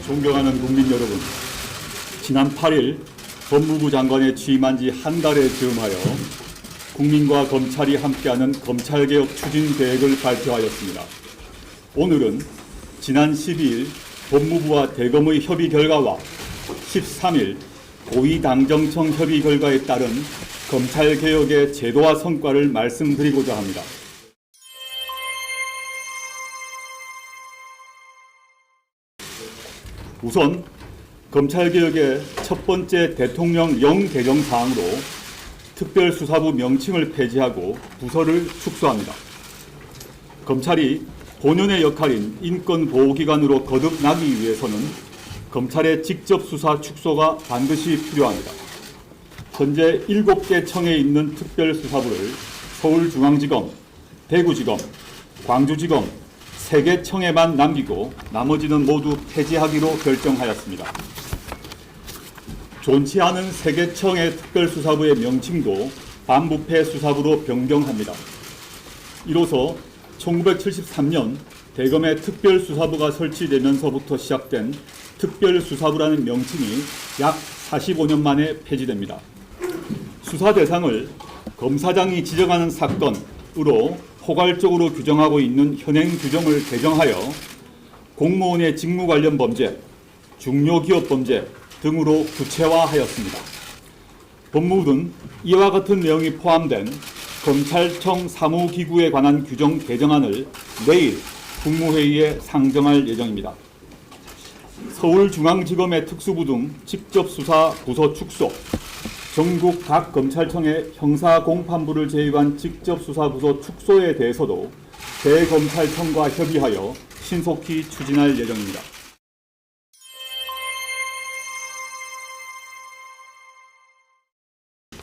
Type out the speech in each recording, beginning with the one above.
존경하는 국민 여러분, 지난 8일 법무부 장관에 취임한 지 한 달에 즈음하여 국민과 검찰이 함께하는 검찰개혁 추진 계획을 발표하였습니다. 오늘은 지난 12일 법무부와 대검의 협의 결과와 13일 고위당정청 협의 결과에 따른 검찰개혁의 제도화 성과를 말씀드리고자 합니다. 우선 검찰개혁의 첫 번째 대통령령 개정 사항으로 특별수사부 명칭을 폐지하고 부서를 축소합니다. 검찰이 본연의 역할인 인권보호기관으로 거듭나기 위해서는 검찰의 직접 수사 축소가 반드시 필요합니다. 현재 7개 청에 있는 특별수사부를 서울중앙지검, 대구지검, 광주지검 3개 청에만 남기고 나머지는 모두 폐지하기로 결정하였습니다. 존치 않은 3개 청의 특별수사부의 명칭도 반부패 수사부로 변경합니다. 이로써 1973년 대검의 특별수사부가 설치되면서부터 시작된 특별수사부라는 명칭이 약 45년 만에 폐지됩니다. 수사 대상을 검사장이 지정하는 사건으로 포괄적으로 규정하고 있는 현행 규정을 개정하여 공무원의 직무 관련 범죄, 중요기업 범죄 등으로 구체화하였습니다. 법무부는 이와 같은 내용이 포함된 검찰청 사무기구에 관한 규정 개정안을 내일 국무회의에 상정할 예정입니다. 서울중앙지검의 특수부 등 직접수사 부서 축소, 전국 각 검찰청의 형사공판부를 제외한 직접수사부서 축소에 대해서도 대검찰청과 협의하여 신속히 추진할 예정입니다.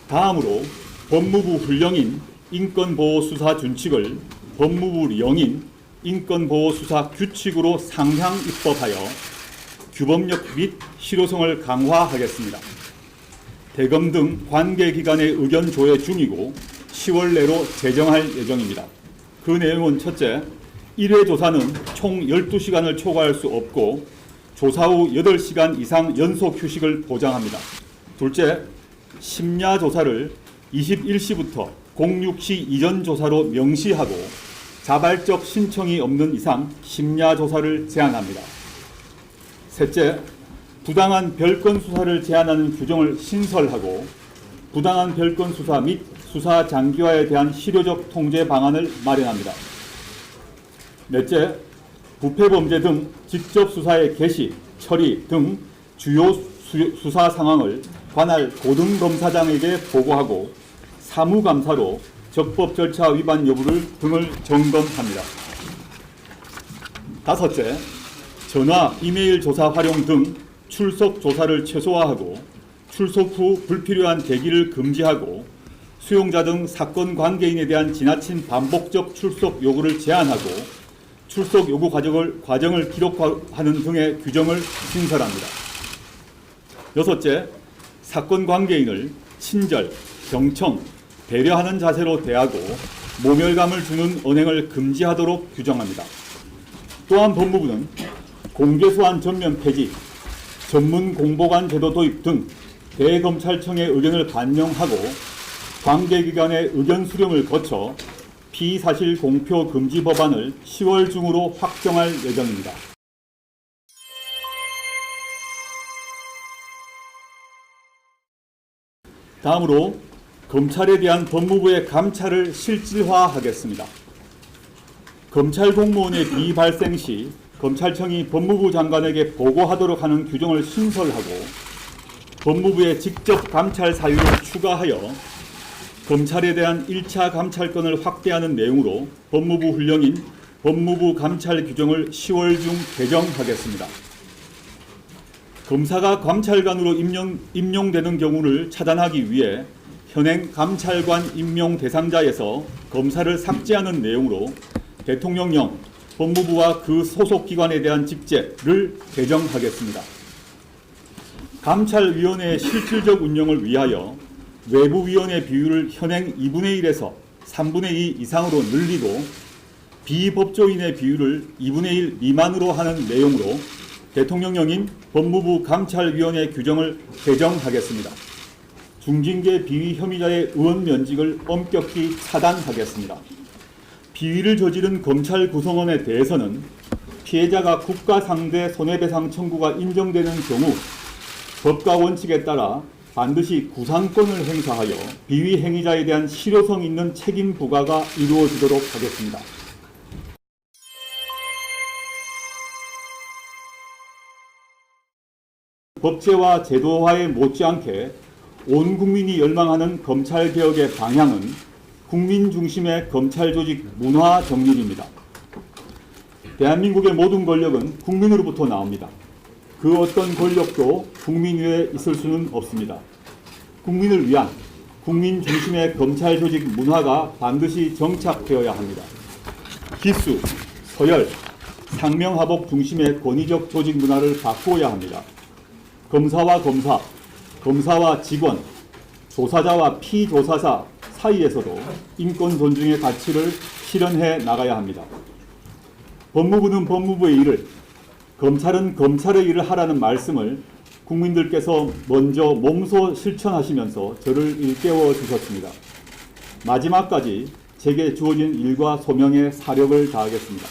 다음으로 법무부 훈령인 인권보호수사 준칙을 법무부 령인 인권보호수사 규칙으로 상향 입법하여 규범력 및 실효성을 강화하겠습니다. 대검 등 관계기관의 의견 조회 중이고 10월 내로 제정할 예정입니다. 그 내용은 첫째, 1회 조사는 총 12시간을 초과할 수 없고 조사 후 8시간 이상 연속 휴식을 보장합니다. 둘째, 심야 조사를 21시부터 06시 이전 조사로 명시하고 자발적 신청이 없는 이상 심야 조사를 제한합니다. 셋째, 부당한 별건 수사를 제한하는 규정을 신설하고 부당한 별건 수사 및 수사 장기화에 대한 실효적 통제 방안을 마련합니다. 넷째, 부패범죄 등 직접 수사의 개시, 처리 등 주요 수사 상황을 관할 고등검사장에게 보고하고 사무감사로 적법 절차 위반 여부를 등을 점검합니다. 다섯째, 전화, 이메일 조사 활용 등 출석 조사를 최소화하고 출석 후 불필요한 대기를 금지하고 수용자 등 사건 관계인에 대한 지나친 반복적 출석 요구를 제한하고 출석 요구 과정을 기록하는 등의 규정을 신설합니다. 여섯째, 사건 관계인을 친절, 경청, 배려하는 자세로 대하고 모멸감을 주는 언행을 금지하도록 규정합니다. 또한 법무부는 공개수환 전면 폐지, 전문 공보관 제도 도입 등 대검찰청의 의견을 반영하고 관계기관의 의견 수렴을 거쳐 피사실 공표 금지 법안을 10월 중으로 확정할 예정입니다. 다음으로 검찰에 대한 법무부의 감찰을 실질화하겠습니다. 검찰 공무원의 비발생 시 검찰청이 법무부 장관에게 보고하도록 하는 규정을 신설하고 법무부의 직접 감찰 사유를 추가하여 검찰에 대한 1차 감찰권을 확대하는 내용으로 법무부 훈령인 법무부 감찰 규정을 10월 중 개정하겠습니다. 검사가 감찰관으로 임용되는 경우를 차단하기 위해 현행 감찰관 임용 대상자에서 검사를 삭제하는 내용으로 대통령령, 법무부와 그 소속 기관에 대한 직제를 개정하겠습니다. 감찰위원회의 실질적 운영을 위하여 외부위원회 비율을 현행 2분의 1에서 3분의 2 이상으로 늘리고 비법조인의 비율을 2분의 1 미만으로 하는 내용으로 대통령령인 법무부 감찰위원회 규정을 개정하겠습니다. 중징계 비위 혐의자의 의원 면직을 엄격히 차단하겠습니다. 비위를 저지른 검찰 구성원에 대해서는 피해자가 국가 상대 손해배상 청구가 인정되는 경우 법과 원칙에 따라 반드시 구상권을 행사하여 비위 행위자에 대한 실효성 있는 책임 부과가 이루어지도록 하겠습니다. 법제와 제도화에 못지않게 온 국민이 열망하는 검찰개혁의 방향은 국민 중심의 검찰 조직 문화 정립입니다. 대한민국의 모든 권력은 국민으로부터 나옵니다. 그 어떤 권력도 국민 외에 있을 수는 없습니다. 국민을 위한 국민 중심의 검찰 조직 문화가 반드시 정착되어야 합니다. 기수, 서열, 상명하복 중심의 권위적 조직 문화를 바꾸어야 합니다. 검사와 검사, 검사와 직원, 조사자와 피조사자 사이에서도 인권 존중의 가치를 실현해 나가야 합니다. 법무부는 법무부의 일을, 검찰은 검찰의 일을 하라는 말씀을 국민들께서 먼저 몸소 실천하시면서 저를 일깨워 주셨습니다. 마지막까지 제게 주어진 일과 소명에 사력을 다하겠습니다.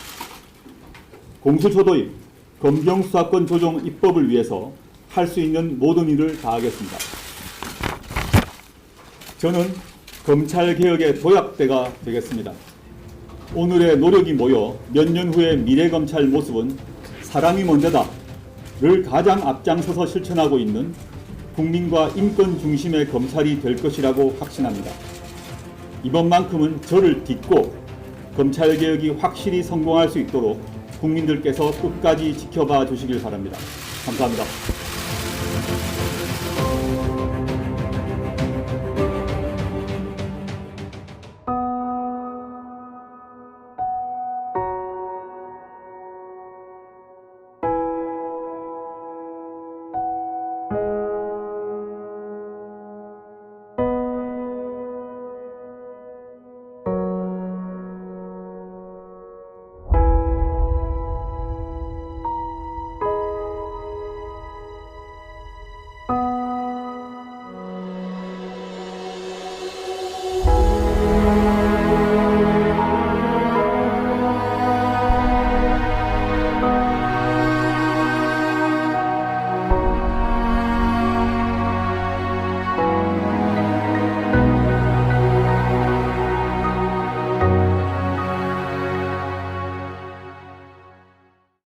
공수처 도입, 검경수사권 조정 입법을 위해서 할 수 있는 모든 일을 다하겠습니다. 저는 검찰개혁의 도약대가 되겠습니다. 오늘의 노력이 모여 몇 년 후의 미래검찰 모습은 사람이 먼저다를 가장 앞장서서 실천하고 있는 국민과 인권 중심의 검찰이 될 것이라고 확신합니다. 이번만큼은 저를 딛고 검찰개혁이 확실히 성공할 수 있도록 국민들께서 끝까지 지켜봐 주시길 바랍니다. 감사합니다.